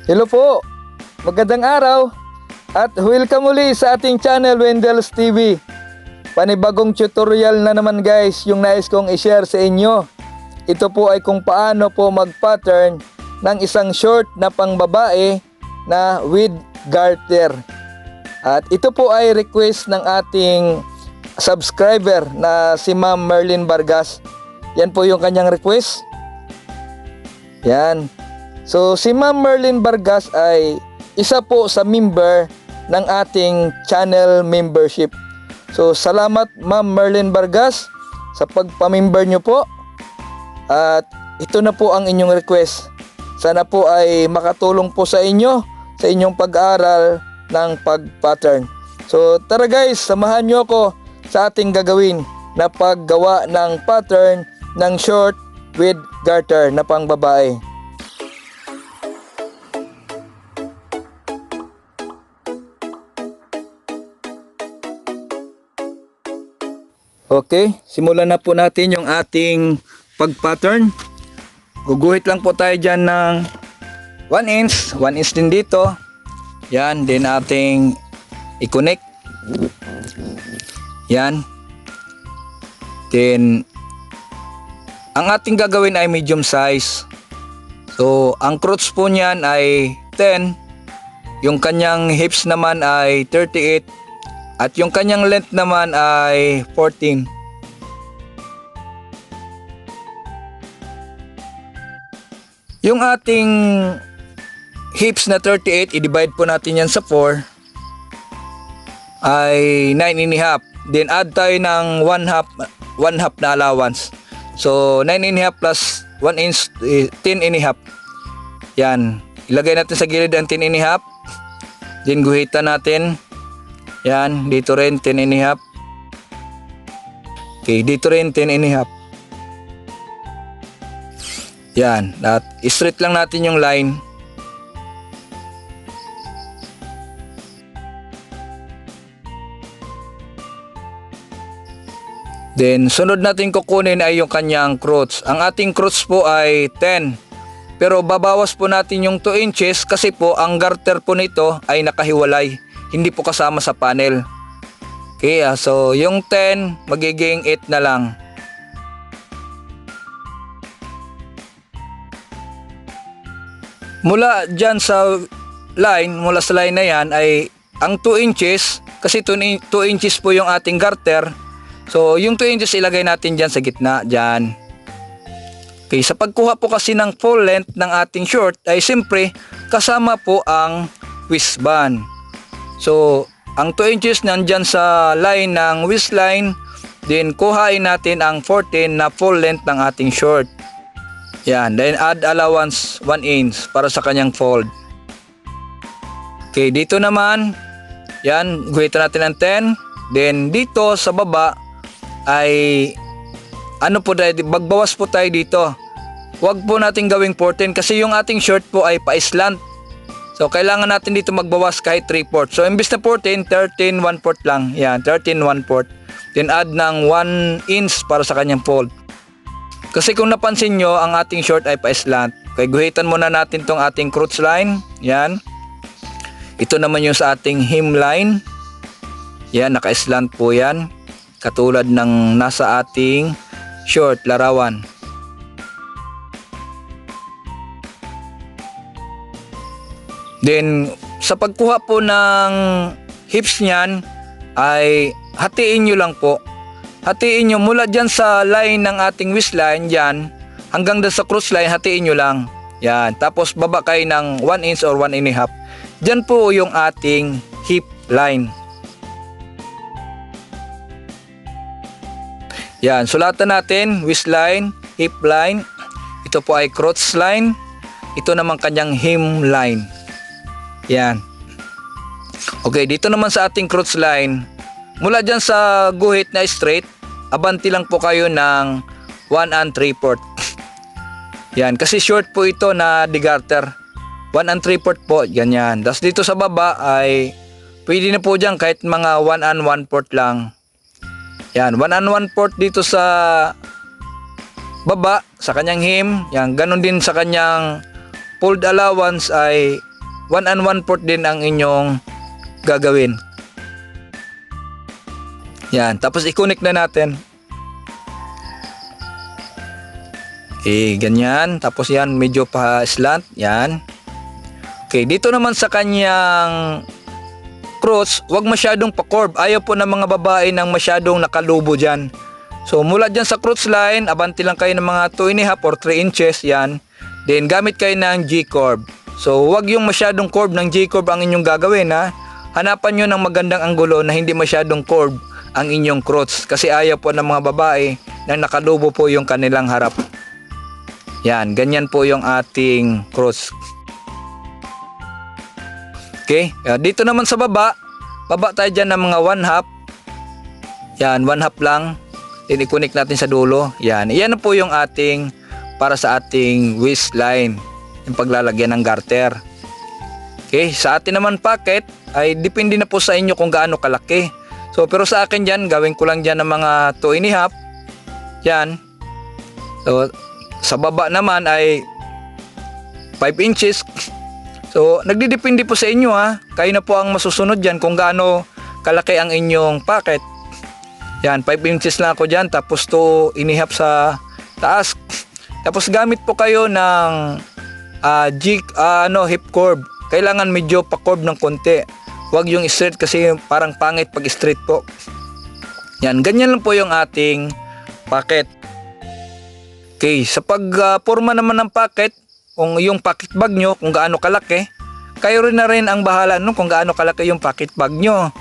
Hello po, magandang araw at welcome muli sa ating channel Wendell's TV. Panibagong tutorial na naman guys yung nais kong i-share sa inyo. Ito po ay kung paano po mag-pattern ng isang short na pangbabae na with garter. At ito po ay request ng ating subscriber na si Ma'am Merlin Vargas. Yan po yung kanyang request. Yan. So si Ma'am Merlin Vargas ay isa po sa member ng ating channel membership. So salamat Ma'am Merlin Vargas sa pagpamember nyo po. At ito na po ang inyong request. Sana po ay makatulong po sa inyo sa inyong pag-aaral ng pag-pattern. So tara guys, samahan nyo ako sa ating gagawin na paggawa ng pattern ng short with garter na pangbabae. Okay, simulan na po natin yung ating pag-pattern. Guguhit lang po tayo dyan ng 1 inch, 1 inch din dito. Yan, din ating i-connect. Yan. Then, ang ating gagawin ay medium size. So, ang crotch po niyan ay 10. Yung kanyang hips naman ay 38. At yung kanyang length naman ay 14. Yung ating hips na 38, i-divide po natin yan sa 4, ay 9.5. Then add tayo ng 1 half na allowance. So 9.5 plus 1 inch, 10.5. Yan. Ilagay natin sa gilid ang 10.5. Then guhitan natin. Yan, dito rin 10.5. Okay, dito rin 10.5. Yan, at straight lang natin yung line. Then, sunod natin kukunin ay yung kanyang crotch. Ang ating crotch po ay 10. Pero babawas po natin yung 2 inches kasi po ang garter po nito ay nakahiwalay. Hindi po kasama sa panel. Okay, so yung 10 magiging 8 na lang. Mula dyan sa line, mula sa line na yan ay ang 2 inches, kasi 2 inches po yung ating garter. So yung 2 inches ilagay natin dyan sa gitna, dyan. Okay, sa pagkuha po kasi ng full length ng ating short ay siyempre kasama po ang waistband. So, ang 2 inches nandyan sa line ng waistline, then kuhain natin ang 14 na full length ng ating short. Yan, then add allowance 1 inch para sa kanyang fold. Okay, dito naman, yan, guhitan natin ng 10. Then dito sa baba ay ano po tayo, magbawas po tayo dito. Huwag po natin gawing 14 kasi yung ating short po ay pa-slant. So, kailangan natin dito magbawas kahit 3/4. So, imbis na 14, 13 1/4 lang. Yan, 13 1/4. Then, add ng 1 inch para sa kanyang fold. Kasi kung napansin nyo, ang ating short ay pa-slant. Kaya guhitan muna natin tong ating crotch line. Yan. Ito naman yung sa ating hem line. Yan, naka-slant po yan. Katulad ng nasa ating short, larawan. Then, sa pagkuha po ng hips niyan, ay hatiin nyo lang po. Hatiin nyo mula dyan sa line ng ating waistline, dyan, hanggang dyan sa cross line, hatiin nyo lang. Yan. Tapos, baba kayo ng 1 inch or 1.5. Dyan po yung ating hip line. Yan. Sulatan natin, waistline, hip line. Ito po ay crotch line. Ito naman kanyang hem line. Yan. Okay, dito naman sa ating crotch line, mula dyan sa guhit na straight, abanti lang po kayo ng 1 3/4. Yan, kasi short po ito na de-garter. 1 3/4 po, ganyan. Tapos dito sa baba ay pwede na po dyan kahit mga 1 1/4 lang. Yan, 1 1/4 dito sa baba, sa kanyang hem. Yan, ganun din sa kanyang fold allowance ay 1 and 1/4 din ang inyong gagawin. Yan, tapos i-connect na natin. Okay, ganyan. Tapos yan, medyo pa slant. Yan. Okay, dito naman sa kanyang cross, wag masyadong pa-curve. Ayaw po ng mga babae ng masyadong nakalubo dyan. So, mula dyan sa cross line, abanti lang kayo ng mga 2.5 or 3 inches. Yan. Then, gamit kayo ng G-curve. So, wag yung masyadong curve ng G-curve ang inyong gagawin, ha. Hanapan nyo ng magandang anggulo na hindi masyadong curve ang inyong cross. Kasi ayaw po ng mga babae na nakalubo po yung kanilang harap. Yan, ganyan po yung ating cross. Okay, dito naman sa baba tayo dyan ng mga 1/2. Yan, 1/2 lang. Then i-connect natin sa dulo. Yan, yan po yung ating para sa ating waistline, yung paglalagyan ng garter. Okay, sa atin naman pocket ay depende na po sa inyo kung gaano kalaki. So, pero sa akin dyan, gawin ko lang dyan ng mga 2.5. Yan. So, sa baba naman ay 5 inches. So, nagdidepende po sa inyo, ha. Kayo na po ang masusunod dyan kung gaano kalaki ang inyong pocket. Yan, 5 inches lang ako dyan. Tapos 2.5 sa taas. Tapos gamit po kayo ng hip curve. Kailangan medyo pa-curve ng konti. Huwag yung straight kasi parang pangit pag straight po. Yan, ganyan lang po yung ating pocket. Okay, sa pagporma naman ng pocket, kung yung pocket bag nyo, kung gaano kalaki, kayo rin na rin ang bahala no, kung gaano kalaki yung pocket bag nyo.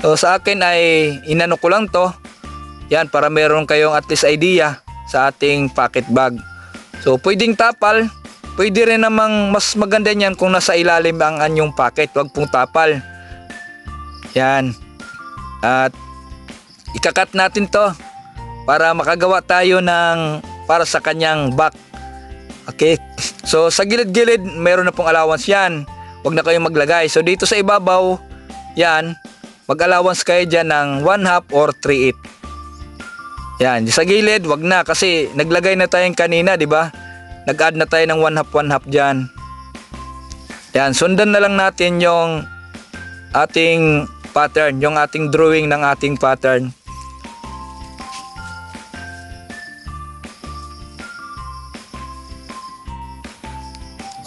So, sa akin ay inano ko lang to. Yan, para meron kayong at least idea sa ating pocket bag. So, pwedeng tapal. Pwede rin namang mas maganda niyan kung nasa ilalim ang anyong pocket. Huwag pong tapal. Yan. At ikakat natin to para makagawa tayo ng para sa kanyang back. Okay. So, sa gilid-gilid, meron na pong allowance yan. Huwag na kayong maglagay. So, dito sa ibabaw, yan, mag-allowance kayo dyan ng 1/2 or 3/8. Yan. Sa gilid, wag na kasi naglagay na tayong kanina, di ba? Nag-add na tayo ng 1/2 dyan. Yan. Sundan na lang natin yung ating pattern, yung ating drawing ng ating pattern.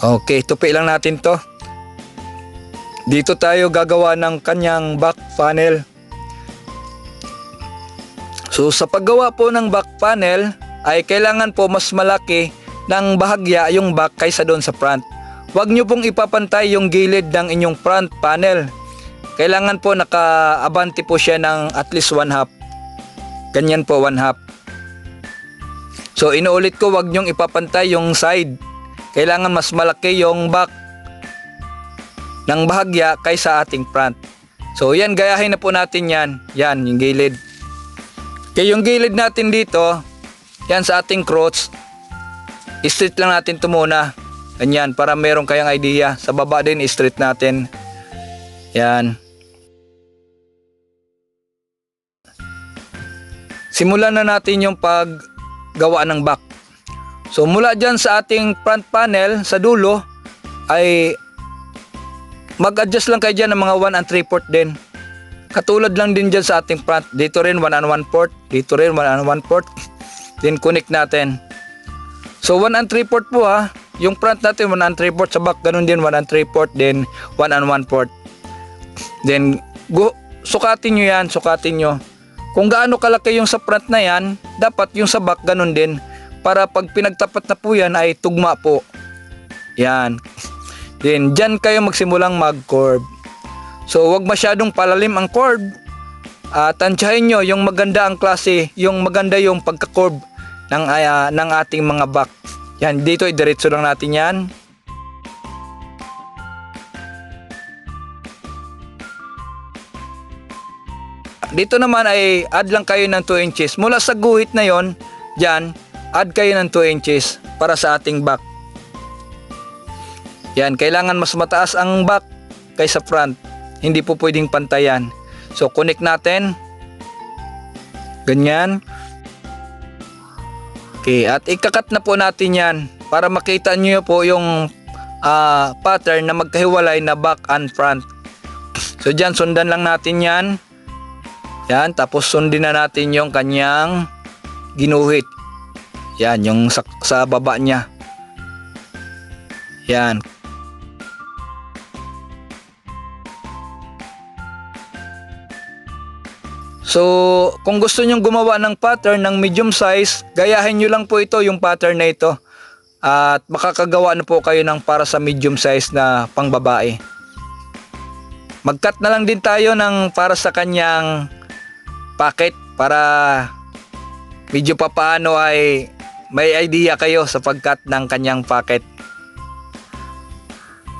Okay, tupi lang natin to. Dito tayo gagawa ng kanyang back panel. So sa paggawa po ng back panel ay kailangan po mas malaki ng bahagya yung back kaysa doon sa front. Huwag nyo pong ipapantay yung gilid ng inyong front panel. Kailangan po naka-abante po siya ng at least 1/2. Ganyan po 1/2. So inuulit ko, huwag nyong ipapantay yung side. Kailangan mas malaki yung back ng bahagya kaysa ating front. So yan, gayahin na po natin yan. Yan, yung gilid. Kaya yung gilid natin dito, yan sa ating crotch, straight lang natin ito muna. Ganyan, para meron kayong idea. Sa baba din, straight natin. Yan. Simulan na natin yung paggawa ng back. So mula dyan sa ating front panel sa dulo ay mag-adjust lang kayo dyan ng mga 1 3/4 din. Katulad lang din dyan sa ating front. Dito rin 1 1/4. Dito rin 1 1/4. Then connect natin. So 1 3/4 po, ha. Yung front natin 1 3/4, sa back ganun din 1 3/4, then 1 1/4. Then sukatin nyo yan, sukatin nyo. Kung gaano kalaki yung sa front na yan, dapat yung sa back ganun din. Para pag pinagtapat na po yan ay tugma po. Yan. Then dyan kayo magsimulang mag-curve. So wag masyadong palalim ang curve. Tansyahin nyo yung maganda ang klase, yung maganda yung pagka-curve ng ating mga back. Yan, dito idiretso lang natin yan. Dito naman ay add lang kayo ng 2 inches. Mula sa guhit na yon, dyan, add kayo ng 2 inches para sa ating back. Yan, kailangan mas mataas ang back kaysa front. Hindi po pwedeng pantayan. So, connect natin. Ganyan. Okay, at ikakat na po natin yan para makita nyo po yung pattern na magkahiwalay na back and front. So dyan, sundan lang natin yan. Yan, tapos sundin na natin yung kanyang ginuhit. Yan, yung sa baba niya. Yan. So, kung gusto nyong gumawa ng pattern ng medium size, gayahin nyo lang po ito, yung pattern na ito. At makakagawa na po kayo ng para sa medium size na pangbabae. Mag-cut na lang din tayo ng para sa kanyang pocket para medyo papaano ay may idea kayo sa pag-cut ng kanyang pocket.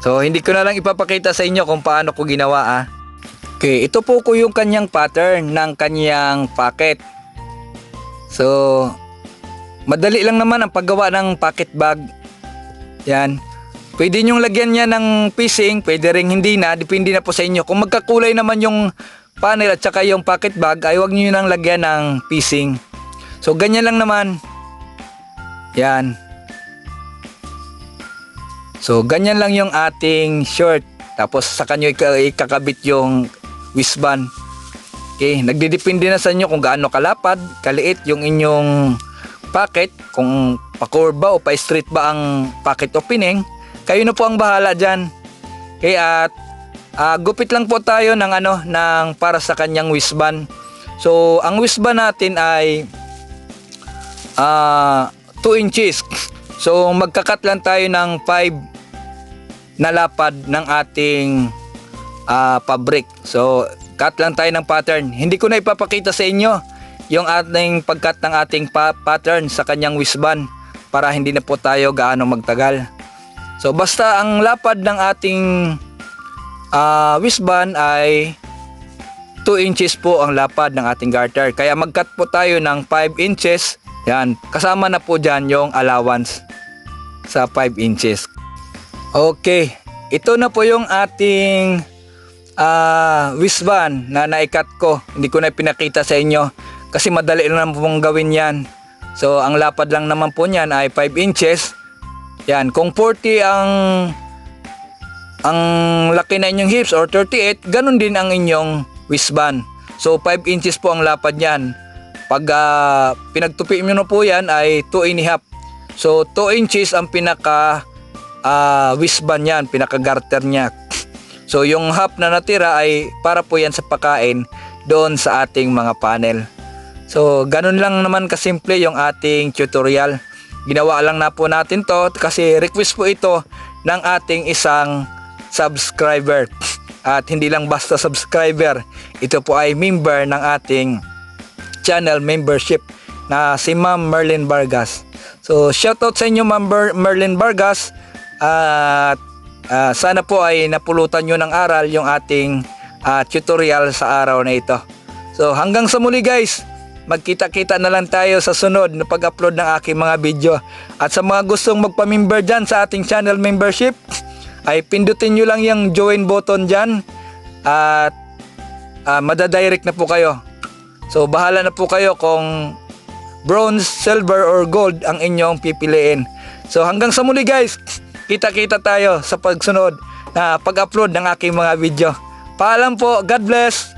So, hindi ko na lang ipapakita sa inyo kung paano ko ginawa. Okay, ito po ko yung kanyang pattern ng kanyang pocket. So, madali lang naman ang paggawa ng pocket bag. Yan. Pwede nyong lagyan niya ng piecing, pwede ring hindi na, depende na po sa inyo. Kung magkakulay naman yung panel at saka yung pocket bag, ay huwag nyo nang lagyan ng piecing. So, ganyan lang naman. Yan. So, ganyan lang yung ating short. Tapos, saka nyo ikakabit yung waistband. Okay, nagdidepende na sa inyo kung gaano kalapad, kaliit yung inyong pocket, kung pa-curve ba o pa-straight ba ang pocket opening. Kayo na po ang bahala dyan. Okay, at gupit lang po tayo ng ng para sa kanyang waistband. So, ang waistband natin ay 2 inches. So, magkakat lang tayo ng 5 na lapad ng ating fabric. So, cut lang tayo ng pattern. Hindi ko na ipapakita sa inyo yung ating pagkat ng ating pattern sa kanyang waistband para hindi na po tayo gaano magtagal. So, basta ang lapad ng ating waistband ay 2 inches po ang lapad ng ating garter. Kaya mag-cut po tayo ng 5 inches. Yan, kasama na po dyan yung allowance sa 5 inches. Okay, ito na po yung ating waistband na naikat ko. Hindi ko na pinakita sa inyo kasi madali lang pong gawin yan. So, ang lapad lang naman po niyan ay 5 inches. Yan, kung 40 ang laki na inyong hips or 38, ganun din ang inyong waistband. So, 5 inches po ang lapad niyan. Pag pinagtupi nyo na po yan ay 2.5. So, 2 inches ang pinaka waistband yan, pinaka garter niya. So, yung half na natira ay para po yan sa pakain doon sa ating mga panel. So, ganun lang naman kasimple yung ating tutorial. Ginawa lang na po natin to kasi request po ito ng ating isang subscriber. At hindi lang basta subscriber, ito po ay member ng ating channel membership na si Ma'am Merlin Vargas. So, shoutout sa inyo Ma'am Merlin Vargas. At sana po ay napulutan nyo ng aral yung ating tutorial sa araw na ito. So, hanggang sa muli guys. Magkita-kita na lang tayo sa sunod na pag-upload ng aking mga video. At sa mga gustong magpa-member dyan sa ating channel membership, ay pindutin nyo lang yung join button dyan. At madadirect na po kayo. So, bahala na po kayo kung bronze, silver, or gold ang inyong pipiliin. So, hanggang sa muli guys. Kita-kita tayo sa pagsunod na pag-upload ng aking mga video. Paalam po. God bless.